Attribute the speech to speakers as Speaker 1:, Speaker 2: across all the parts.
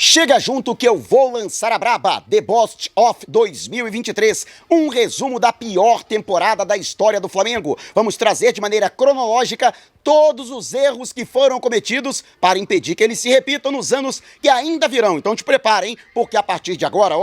Speaker 1: Chega junto que eu vou lançar a braba, The Best of 2023, um resumo da pior temporada da história do Flamengo. Vamos trazer de maneira cronológica todos os erros que foram cometidos para impedir que eles se repitam nos anos que ainda virão. Então te prepara, hein? Porque a partir de agora,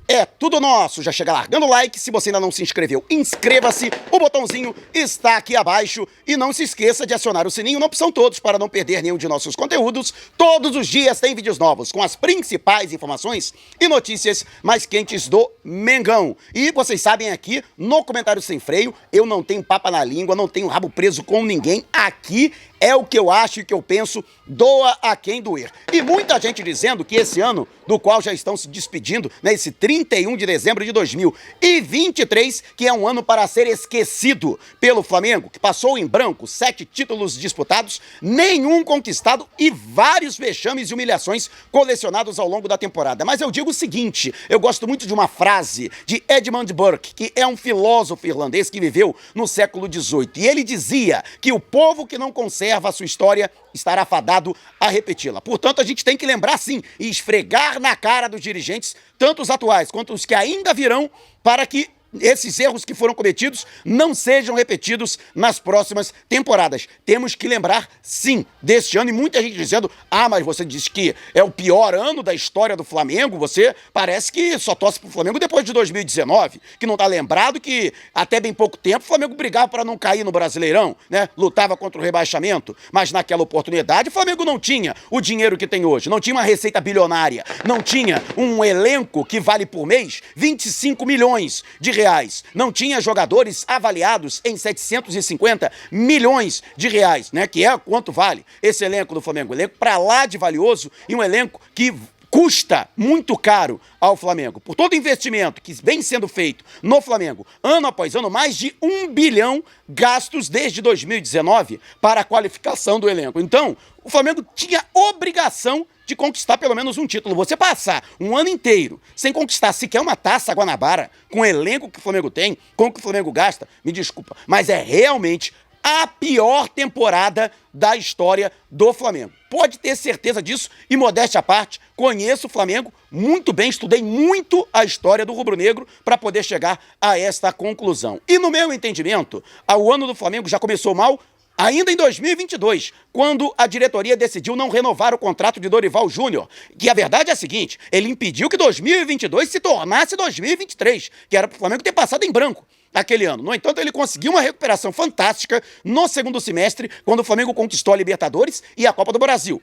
Speaker 1: é tudo nosso. Já chega largando o like. Se você ainda não se inscreveu, inscreva-se. O botãozinho está aqui abaixo. E não se esqueça de acionar o sininho na opção todos para não perder nenhum de nossos conteúdos. Todos os dias tem vídeos novos com as principais informações e notícias mais quentes do Mengão. E vocês sabem aqui, no Comentário Sem Freio, eu não tenho papa na língua, não tenho rabo preso com ninguém. Aqui é o que eu acho e o que eu penso, doa a quem doer. E muita gente dizendo que esse ano, do qual já estão se despedindo, esse 31 de dezembro de 2023, que é um ano para ser esquecido pelo Flamengo, que passou em branco 7 títulos disputados, nenhum conquistado e vários vexames e humilhações colecionados ao longo da temporada. Mas eu digo o seguinte, eu gosto muito de uma frase de Edmund Burke, que é um filósofo irlandês que viveu no século XVIII, e ele dizia que o povo que não conserva a sua história estará fadado a repeti-la. Portanto, a gente tem que lembrar sim e esfregar na cara dos dirigentes, tanto os atuais quanto os que ainda virão, para que esses erros que foram cometidos não sejam repetidos nas próximas temporadas. Temos que lembrar, sim, deste ano. E muita gente dizendo, mas você disse que é o pior ano da história do Flamengo. Você parece que só torce pro Flamengo depois de 2019, que não tá lembrado que até bem pouco tempo o Flamengo brigava para não cair no Brasileirão, né? Lutava contra o rebaixamento, mas naquela oportunidade o Flamengo não tinha o dinheiro que tem hoje, não tinha uma receita bilionária, não tinha um elenco que vale por mês 25 milhões de reais. Não tinha jogadores avaliados em 750 milhões de reais, né? Que é quanto vale esse elenco do Flamengo. Elenco pra lá de valioso e um elenco que custa muito caro ao Flamengo. Por todo o investimento que vem sendo feito no Flamengo, ano após ano, mais de 1 bilhão gastos desde 2019 para a qualificação do elenco. Então, o Flamengo tinha obrigação de conquistar pelo menos um título. Você passar um ano inteiro sem conquistar sequer uma Taça Guanabara, com o elenco que o Flamengo tem, com o que o Flamengo gasta, me desculpa, mas é realmente a pior temporada da história do Flamengo. Pode ter certeza disso e, modéstia à parte, conheço o Flamengo muito bem, estudei muito a história do rubro-negro para poder chegar a esta conclusão. E no meu entendimento, o ano do Flamengo já começou mal ainda em 2022, quando a diretoria decidiu não renovar o contrato de Dorival Júnior, que a verdade é a seguinte, ele impediu que 2022 se tornasse 2023, que era para o Flamengo ter passado em branco aquele ano. No entanto, ele conseguiu uma recuperação fantástica no segundo semestre, quando o Flamengo conquistou a Libertadores e a Copa do Brasil.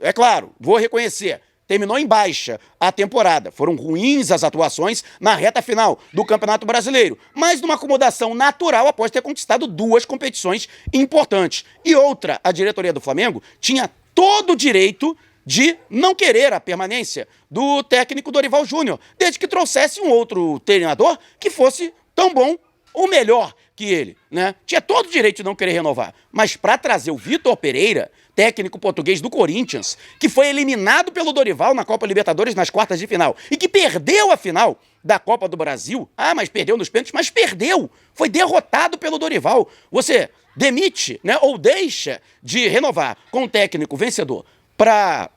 Speaker 1: É claro, vou reconhecer, terminou em baixa a temporada. Foram ruins as atuações na reta final do Campeonato Brasileiro, mas numa acomodação natural após ter conquistado 2 competições importantes. E outra, a diretoria do Flamengo tinha todo o direito de não querer a permanência do técnico Dorival Júnior, desde que trouxesse um outro treinador que fosse tão bom ou melhor que ele, né? Tinha todo o direito de não querer renovar. Mas para trazer o Vitor Pereira, técnico português do Corinthians, que foi eliminado pelo Dorival na Copa Libertadores nas quartas de final e que perdeu a final da Copa do Brasil, mas perdeu nos pênaltis, mas perdeu, foi derrotado pelo Dorival. Você demite, né, ou deixa de renovar com o técnico vencedor para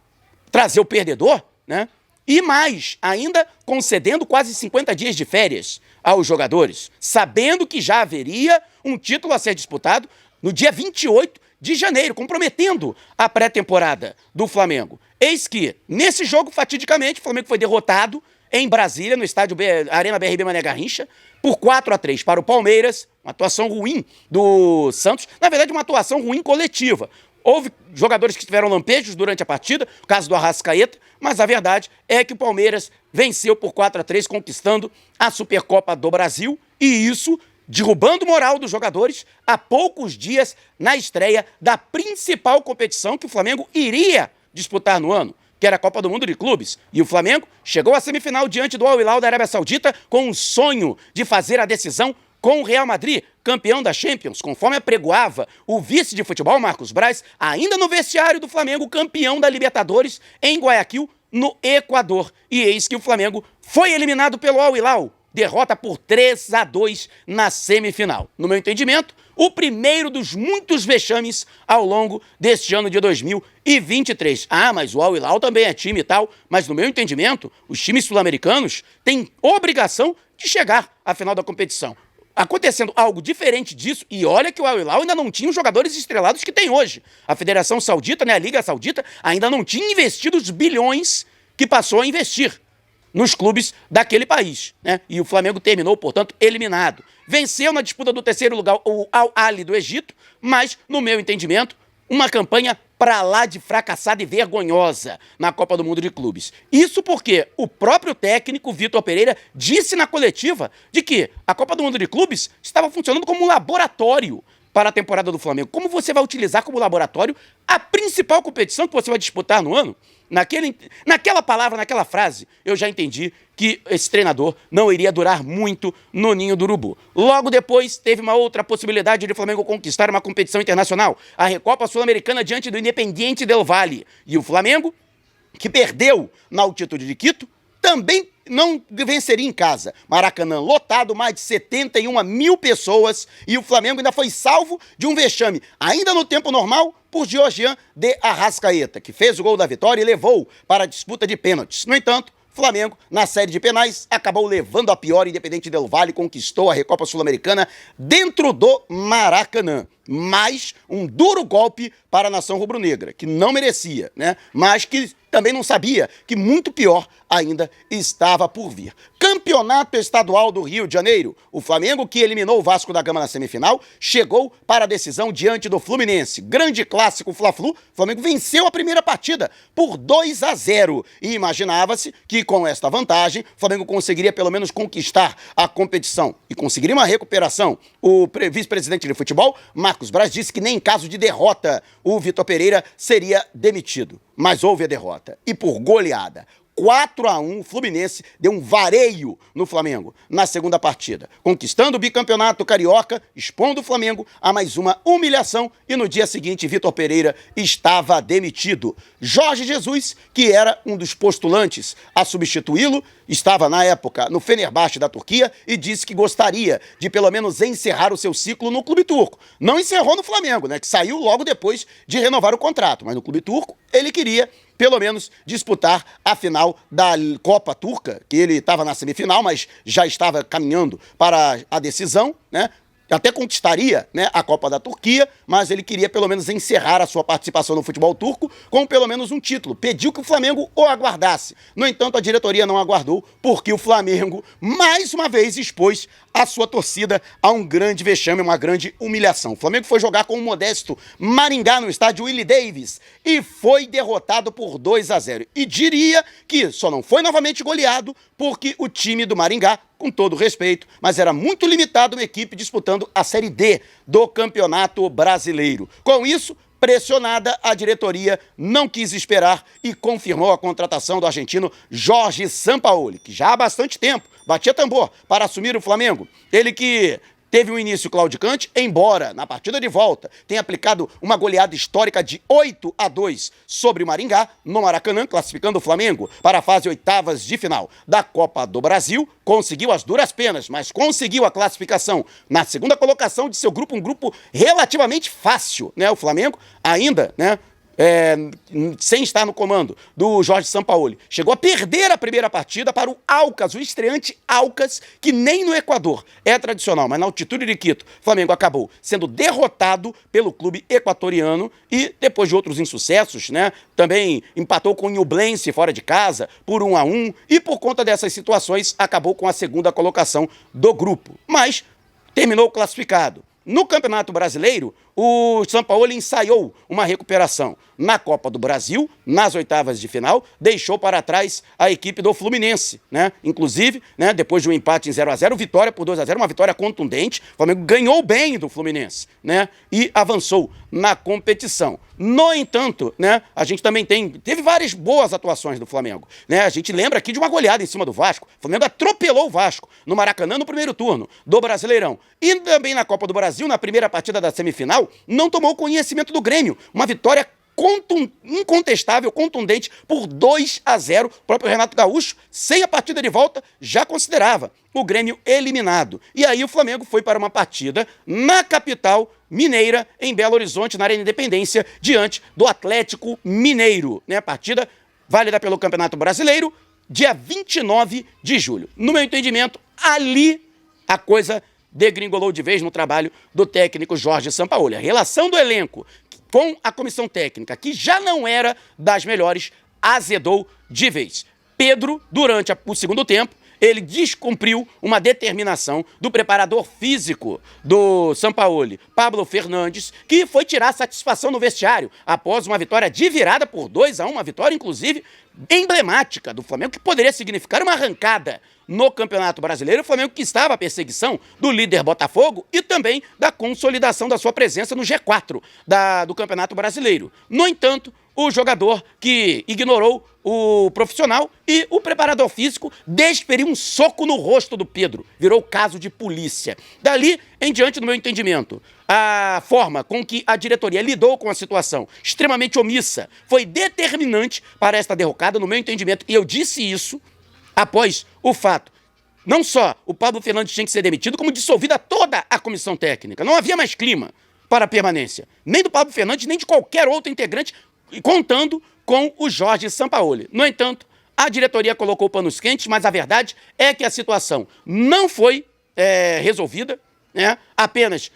Speaker 1: trazer o perdedor, né? E mais, ainda concedendo quase 50 dias de férias aos jogadores, sabendo que já haveria um título a ser disputado no dia 28 de janeiro, comprometendo a pré-temporada do Flamengo. Eis que, nesse jogo, fatidicamente, o Flamengo foi derrotado em Brasília, no estádio Arena BRB Mané Garrincha, por 4-3 para o Palmeiras, uma atuação ruim do Santos, na verdade uma atuação ruim coletiva. Houve jogadores que tiveram lampejos durante a partida, o caso do Arrascaeta, mas a verdade é que o Palmeiras venceu por 4-3, conquistando a Supercopa do Brasil, e isso derrubando o moral dos jogadores há poucos dias na estreia da principal competição que o Flamengo iria disputar no ano, que era a Copa do Mundo de Clubes. E o Flamengo chegou à semifinal diante do Al Hilal da Arábia Saudita com o sonho de fazer a decisão com o Real Madrid, campeão da Champions, conforme apregoava o vice de futebol, Marcos Braz, ainda no vestiário do Flamengo, campeão da Libertadores em Guayaquil, no Equador. E eis que o Flamengo foi eliminado pelo Al Hilal, derrota por 3-2 na semifinal. No meu entendimento, o primeiro dos muitos vexames ao longo deste ano de 2023. Ah, mas o Al Hilal também é time e tal, mas no meu entendimento, os times sul-americanos têm obrigação de chegar à final da competição. Acontecendo algo diferente disso, e olha que o Al Hilal ainda não tinha os jogadores estrelados que tem hoje. A Federação Saudita, né, a Liga Saudita, ainda não tinha investido os bilhões que passou a investir nos clubes daquele país, né? E o Flamengo terminou, portanto, eliminado. Venceu na disputa do terceiro lugar o Al Ahly do Egito, mas, no meu entendimento, uma campanha pra lá de fracassada e vergonhosa na Copa do Mundo de Clubes. Isso porque o próprio técnico, Vitor Pereira, disse na coletiva de que a Copa do Mundo de Clubes estava funcionando como um laboratório para a temporada do Flamengo. Como você vai utilizar como laboratório a principal competição que você vai disputar no ano? Naquela palavra, naquela frase, eu já entendi que esse treinador não iria durar muito no ninho do urubu. Logo depois, teve uma outra possibilidade de o Flamengo conquistar uma competição internacional, a Recopa Sul-Americana diante do Independiente del Valle. E o Flamengo, que perdeu na altitude de Quito, também não venceria em casa. Maracanã lotado, mais de 71 mil pessoas, e o Flamengo ainda foi salvo de um vexame, ainda no tempo normal, por Georgian de Arrascaeta, que fez o gol da vitória e levou para a disputa de pênaltis. No entanto, Flamengo, na série de penais, acabou levando a pior. Independente del Valle conquistou a Recopa Sul-Americana dentro do Maracanã. Mais um duro golpe para a nação rubro-negra, que não merecia, né? Mas que também não sabia que muito pior ainda estava por vir. Campeonato Estadual do Rio de Janeiro. O Flamengo, que eliminou o Vasco da Gama na semifinal, chegou para a decisão diante do Fluminense. Grande clássico Fla-Flu. O Flamengo venceu a primeira partida por 2-0. E imaginava-se que com esta vantagem, o Flamengo conseguiria pelo menos conquistar a competição e conseguiria uma recuperação. O vice-presidente de futebol, Marcos Braz, disse que nem em caso de derrota o Vitor Pereira seria demitido. Mas houve a derrota. E por goleada. 4-1, o Fluminense deu um vareio no Flamengo na segunda partida, conquistando o bicampeonato carioca, expondo o Flamengo a mais uma humilhação, e no dia seguinte Vitor Pereira estava demitido. Jorge Jesus, que era um dos postulantes a substituí-lo, estava na época no Fenerbahçe da Turquia e disse que gostaria de pelo menos encerrar o seu ciclo no clube turco. Não encerrou no Flamengo, né, que saiu logo depois de renovar o contrato, mas no clube turco ele queria pelo menos disputar a final da Copa Turca, que ele estava na semifinal, mas já estava caminhando para a decisão, né? Até conquistaria, né, a Copa da Turquia, mas ele queria pelo menos encerrar a sua participação no futebol turco com pelo menos um título. Pediu que o Flamengo o aguardasse. No entanto, a diretoria não aguardou, porque o Flamengo, mais uma vez, expôs a sua torcida a um grande vexame, uma grande humilhação. O Flamengo foi jogar com o modesto Maringá no estádio Willie Davis e foi derrotado por 2-0. E diria que só não foi novamente goleado porque o time do Maringá, com todo respeito, mas era muito limitado uma equipe disputando a Série D do Campeonato Brasileiro. Com isso, pressionada, a diretoria não quis esperar e confirmou a contratação do argentino Jorge Sampaoli, que já há bastante tempo batia tambor para assumir o Flamengo. Ele que teve um início claudicante, embora na partida de volta tenha aplicado uma goleada histórica de 8-2 sobre o Maringá, no Maracanã, classificando o Flamengo para a fase oitavas de final da Copa do Brasil. Conseguiu as duras penas, mas conseguiu a classificação na segunda colocação de seu grupo, um grupo relativamente fácil, né? O Flamengo ainda, né, sem estar no comando do Jorge Sampaoli, chegou a perder a primeira partida para o Alcas, o estreante Alcas, que nem no Equador é tradicional, mas na altitude de Quito, o Flamengo acabou sendo derrotado pelo clube equatoriano e depois de outros insucessos, né, também empatou com o Ñublense fora de casa por 1-1 e por conta dessas situações acabou com a segunda colocação do grupo, mas terminou classificado. No Campeonato Brasileiro, o Sampaoli ensaiou uma recuperação na Copa do Brasil, nas oitavas de final, deixou para trás a equipe do Fluminense, né? Inclusive, né, depois de um empate em 0-0, vitória por 2-0, uma vitória contundente, o Flamengo ganhou bem do Fluminense, né? E avançou na competição. No entanto, né, a gente também teve várias boas atuações do Flamengo, né? A gente lembra aqui de uma goleada em cima do Vasco. O Flamengo atropelou o Vasco no Maracanã no primeiro turno do Brasileirão. E também na Copa do Brasil, na primeira partida da semifinal, não tomou conhecimento do Grêmio. Uma vitória incontestável, contundente, por 2-0. O próprio Renato Gaúcho, sem a partida de volta, já considerava o Grêmio eliminado. E aí o Flamengo foi para uma partida na capital mineira, em Belo Horizonte, na Arena Independência, diante do Atlético Mineiro. Né? A partida válida pelo Campeonato Brasileiro, dia 29 de julho. No meu entendimento, ali a coisa degringolou de vez no trabalho do técnico Jorge Sampaoli. A relação do elenco com a comissão técnica, que já não era das melhores, azedou de vez. Pedro, durante o segundo tempo, ele descumpriu uma determinação do preparador físico do Sampaoli, Pablo Fernandes, que foi tirar satisfação no vestiário após uma vitória de virada por 2-1, uma vitória, inclusive, emblemática do Flamengo, que poderia significar uma arrancada no Campeonato Brasileiro. O Flamengo que estava à perseguição do líder Botafogo e também da consolidação da sua presença no G4 do Campeonato Brasileiro. No entanto, o jogador que ignorou o profissional e o preparador físico desferiu um soco no rosto do Pedro. Virou caso de polícia. Dali em diante, no meu entendimento, a forma com que a diretoria lidou com a situação, extremamente omissa, foi determinante para esta derrocada, no meu entendimento. E eu disse isso após o fato. Não só o Pablo Fernandes tinha que ser demitido, como dissolvida toda a comissão técnica. Não havia mais clima para a permanência. Nem do Pablo Fernandes, nem de qualquer outro integrante, contando com o Jorge Sampaoli. No entanto, a diretoria colocou panos quentes, mas a verdade é que a situação não foi resolvida, né? Apenas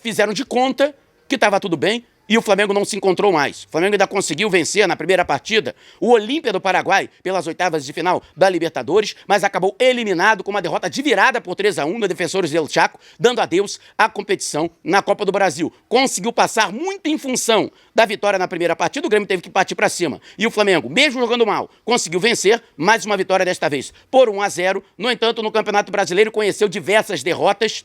Speaker 1: fizeram de conta que estava tudo bem e o Flamengo não se encontrou mais. O Flamengo ainda conseguiu vencer na primeira partida o Olímpia do Paraguai pelas oitavas de final da Libertadores, mas acabou eliminado com uma derrota de virada por 3-1 no Defensores del Chaco, dando adeus à competição na Copa do Brasil. Conseguiu passar muito em função da vitória na primeira partida, o Grêmio teve que partir para cima. E o Flamengo, mesmo jogando mal, conseguiu vencer, mais uma vitória desta vez por 1-0. No entanto, no Campeonato Brasileiro conheceu diversas derrotas.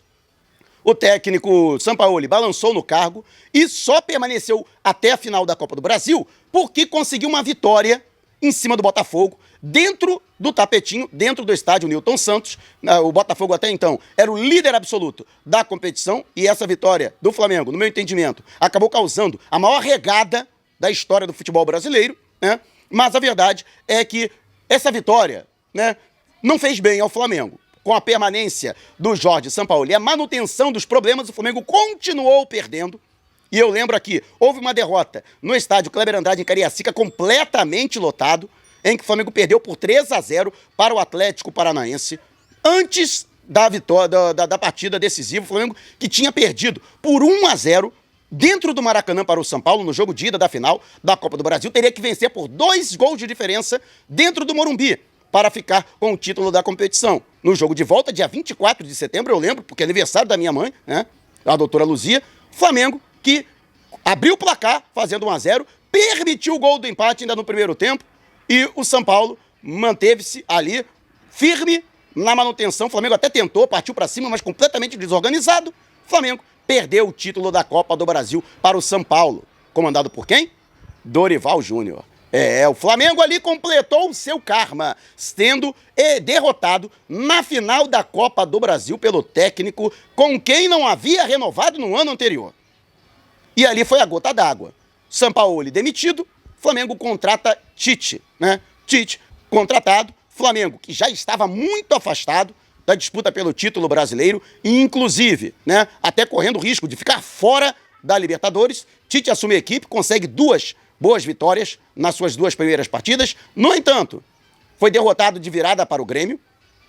Speaker 1: O técnico Sampaoli balançou no cargo e só permaneceu até a final da Copa do Brasil porque conseguiu uma vitória em cima do Botafogo, dentro do tapetinho, dentro do estádio Newton Santos. O Botafogo até então era o líder absoluto da competição e essa vitória do Flamengo, no meu entendimento, acabou causando a maior regada da história do futebol brasileiro, né? Mas a verdade é que essa vitória, né, não fez bem ao Flamengo. Com a permanência do Jorge Sampaoli e a manutenção dos problemas, o Flamengo continuou perdendo. E eu lembro aqui, houve uma derrota no estádio Kleber Andrade em Cariacica, completamente lotado, em que o Flamengo perdeu por 3-0 para o Atlético Paranaense. Antes da vitória da partida decisiva, o Flamengo que tinha perdido por 1-0 dentro do Maracanã para o São Paulo, no jogo de ida da final da Copa do Brasil, teria que vencer por 2 gols de diferença dentro do Morumbi, para ficar com o título da competição. No jogo de volta, dia 24 de setembro, eu lembro, porque é aniversário da minha mãe, né, a doutora Luzia, Flamengo que abriu o placar, fazendo 1-0, permitiu o gol do empate ainda no primeiro tempo, e o São Paulo manteve-se ali, firme na manutenção. O Flamengo até tentou, partiu para cima, mas completamente desorganizado. O Flamengo perdeu o título da Copa do Brasil para o São Paulo. Comandado por quem? Dorival Júnior. O Flamengo ali completou o seu karma, sendo derrotado na final da Copa do Brasil pelo técnico com quem não havia renovado no ano anterior. E ali foi a gota d'água. Sampaoli demitido, Flamengo contrata Tite, né? Tite contratado, Flamengo que já estava muito afastado da disputa pelo título brasileiro, e inclusive, né, até correndo o risco de ficar fora da Libertadores. Tite assume a equipe, consegue 2 boas vitórias nas suas 2 primeiras partidas. No entanto, foi derrotado de virada para o Grêmio,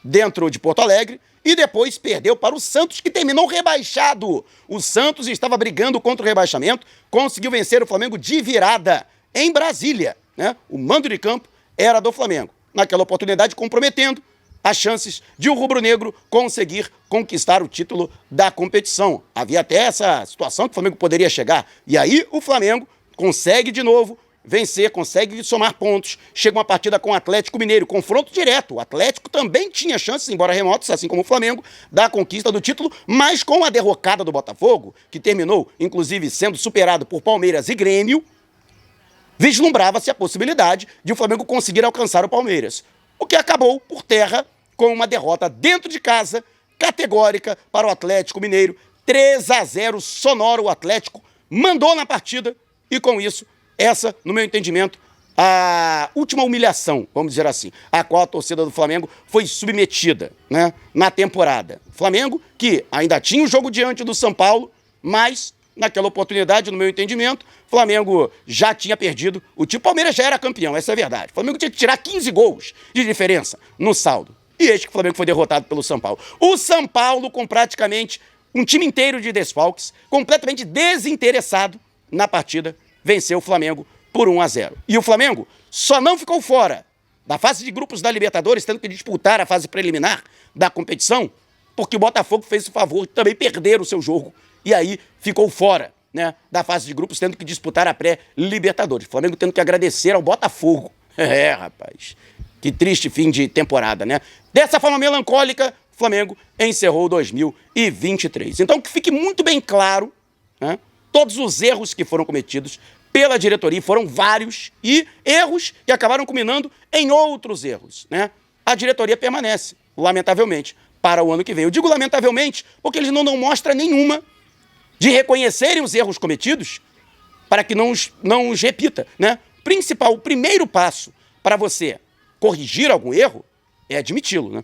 Speaker 1: dentro de Porto Alegre, e depois perdeu para o Santos, que terminou rebaixado. O Santos estava brigando contra o rebaixamento, conseguiu vencer o Flamengo de virada em Brasília, né? O mando de campo era do Flamengo. Naquela oportunidade, comprometendo as chances de o rubro-negro conseguir conquistar o título da competição. Havia até essa situação que o Flamengo poderia chegar. E aí o Flamengo consegue de novo vencer, consegue somar pontos. Chega uma partida com o Atlético Mineiro, confronto direto. O Atlético também tinha chances, embora remotos, assim como o Flamengo, da conquista do título, mas com a derrocada do Botafogo, que terminou, inclusive, sendo superado por Palmeiras e Grêmio, vislumbrava-se a possibilidade de o Flamengo conseguir alcançar o Palmeiras. O que acabou por terra com uma derrota dentro de casa, categórica para o Atlético Mineiro. 3-0 sonoro, o Atlético mandou na partida e com isso essa, no meu entendimento, a última humilhação, vamos dizer assim, a qual a torcida do Flamengo foi submetida, né, na temporada. Flamengo que ainda tinha o jogo diante do São Paulo, mas naquela oportunidade, no meu entendimento, o Flamengo já tinha perdido. O Palmeiras já era campeão, essa é a verdade. O Flamengo tinha que tirar 15 gols de diferença no saldo. E eis que o Flamengo foi derrotado pelo São Paulo. O São Paulo com praticamente um time inteiro de desfalques, completamente desinteressado na partida, venceu o Flamengo por 1-0. E o Flamengo só não ficou fora da fase de grupos da Libertadores, tendo que disputar a fase preliminar da competição, porque o Botafogo fez o favor de também perder o seu jogo e aí ficou fora, né, da fase de grupos, tendo que disputar a pré-Libertadores. O Flamengo tendo que agradecer ao Botafogo. Rapaz, que triste fim de temporada, né? Dessa forma melancólica, o Flamengo encerrou 2023. Então que fique muito bem claro, né, todos os erros que foram cometidos pela diretoria, foram vários, e erros que acabaram culminando em outros erros, né? A diretoria permanece, lamentavelmente, para o ano que vem. Eu digo lamentavelmente porque eles não mostram nenhuma de reconhecerem os erros cometidos para que não os repita, né? O primeiro passo para você corrigir algum erro é admiti-lo, né?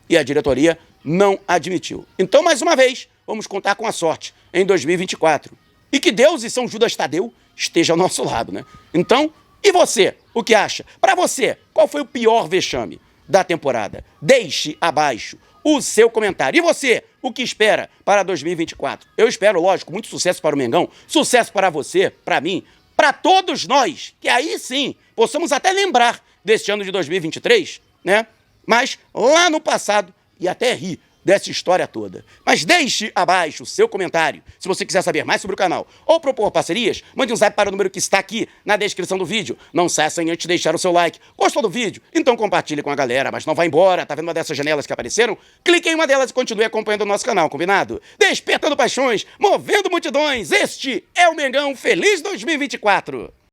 Speaker 1: E a diretoria não admitiu. Então, mais uma vez, vamos contar com a sorte em 2024. E que Deus e São Judas Tadeu esteja ao nosso lado, né? Então, e você? O que acha? Para você, qual foi o pior vexame da temporada? Deixe abaixo o seu comentário. E você, o que espera para 2024? Eu espero, lógico, muito sucesso para o Mengão, sucesso para você, para mim, para todos nós, que aí sim possamos até lembrar deste ano de 2023, né? Mas lá no passado, e até rir dessa história toda. Mas deixe abaixo o seu comentário, se você quiser saber mais sobre o canal ou propor parcerias, mande um zap para o número que está aqui na descrição do vídeo. Não saia sem antes deixar o seu like. Gostou do vídeo? Então compartilhe com a galera, mas não vá embora. Tá vendo uma dessas janelas que apareceram? Clique em uma delas e continue acompanhando o nosso canal, combinado? Despertando paixões, movendo multidões, este é o Mengão Feliz 2024!